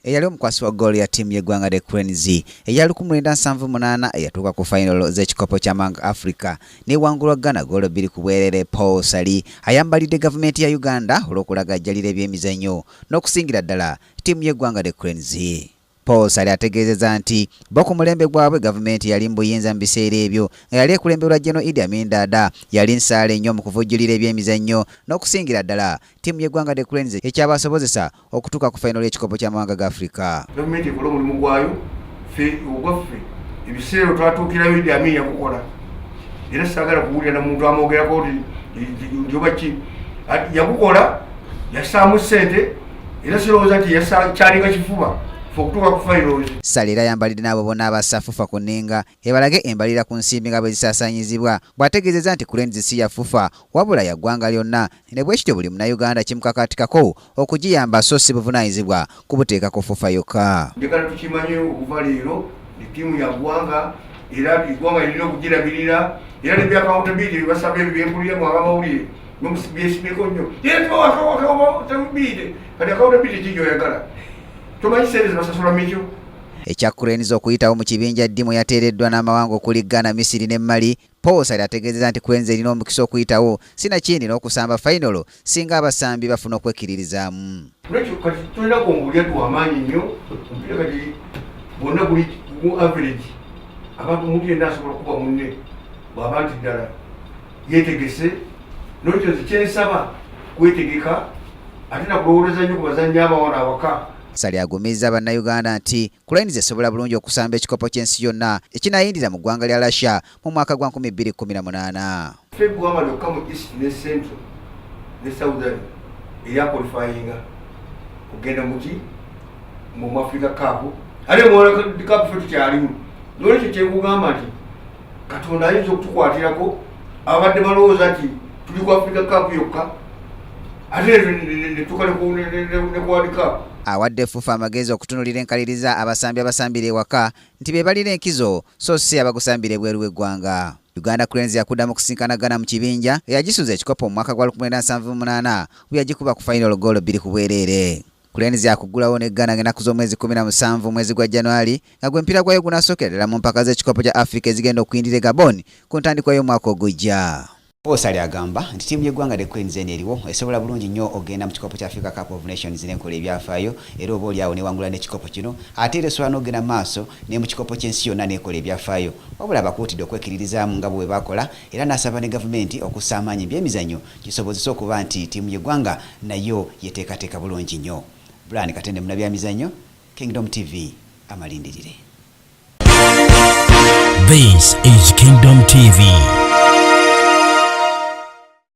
eyali omukwasi wa goal ya tiimu y'eggwanga The Cranes eya 1978 eyatuuka ku final z'ekikopo ky'amawanga Africa n'ewangulwa Ghana goal 2 ku bwerere. Paul Sali ayambalidde gavumenti ya Uganda olw'okulaga ajjalira ebyemizannyo n'okusingira ddala tiimu y'eggwanga The Cranes. Paul Sali ategeezezza nti bo ku mulembe gwabwe gavumenti yali mbuyinza mu biseera ebyo nga yali ekulemberwa General Idi Amin Dada yali nsaale nnyo mu kuvujjulira ebyemizannyo n'okusingira ddala tiimu y'eggwanga The Cranes ekyabasobozesa okutuuka ku final y'ekikopo ky'amawanga ga Africa. Gavumenti ekola omulimu gwayo, ffe ogwaffe ebiseera twatuukirayo Idi Amin yakukola era saagala kuwulira na muntu amwogerako njoba ki yakukola yassaamu ssente era sirowooza nti kyalinga kifuba. Sali era yambalidde n'abo bonna abassafufa ku nninga ebalage embalira ku nsimbi nga bwe zisaasaanyizibwa bw'ategeezezza nti Cranes si yafufa wabula ya ggwanga lyonna ne bwekityo buli munnayuganda kimukakatikako okugiyamba so si buvunaanyizibwa kubuteeka ku fufa yokka. Njagala tukimanye okuva leero ttiimu ya ggwanga era eggwanga lirina okugirabirira era ne by'accountability bye basabye byempulira mu abamawulire byesibyeko nnyo era tewakawutabidde kati accountability kijoyagala. Ekya Cranes okuyitawo mu kibinja ddimu yateereddwa n'amawanga okuli Ghana, Misiri ne Mali. Paul Sali ategeezezza nti Cranes erina omukisa okuyitawo sinakindi n'okusamba final singa abasambi bafuna okwekkiririzaamu. Kati tulina kwongulya tuwamaanyi nnyo omupiira kati bonna guli mu average abantu omuntu yenna asobola okuba munne bw'aba nti ddala yeetegese n'ekyo kyensaba kwetegeka ate nakulowoleza nnyo ku bazannyi abawala awaka. Sali agumizza bannayuganda nti Cranes esobola bulungi okusamba ekikopo ky'ensi yonna ekinayindira mu ggwanga lya Russia mu mwaka gwa 2018. February lyokka mu East ne Central ne Southern eya qualifyinga kugenda mu Africa Cup ate mu World Cup fe tukyalimu n'olwekyo kyekugamba nti Katonda ayinza okutukwatirako abadde balowooza nti tuli ku Africa Cup yokka ate ne tukale ku World Cup. Awadde FUFA amagezi okutunulira enkaliriza abasambira ewaka nti be balina enkizo so si abagusambira ebweru w'eggwanga. Uganda Cranes yakuddamu kusinkana Ghana mu kibinja eyagisuza ekikopo mu mwaka gwa 1978 bwe yagikuba ku final goal 2 ku bwerere. Cranes yakuggulawo ne Ghana ng'ennaku z'omwezi 17 mwezi gwa January nga gw'empira gwayo gunasookera ddala mu mpaka z'ekikopo kya Africa ezigenda okuyindira e Gabon ku ntandikwa y'omwaka ogujja. Paul Sali agamba nti tiimu y'eggwanga The Cranes eriwo esobola bulungi nnyo ogenda mu kikopo kya Africa Cup of Nations n'enkola ebyafaayo era oba oli awo newangula n'ekikopo kino ate era esobola n'ogenda maaso ne mu kikopo ky'ensi yonna n'ekola ebyafaayo wabula bakuutidde okwekkiririzaamu nga bwe bakola era n'asaba ne gavumenti okussa amaanyi ebyemizannyo kisobozesa okuba nti tiimu y'eggwanga nayo yeteekateeka bulungi nnyo. Brian Katende muna byamizannyo, Kingdom TV amalindirire. This is Kingdom TV.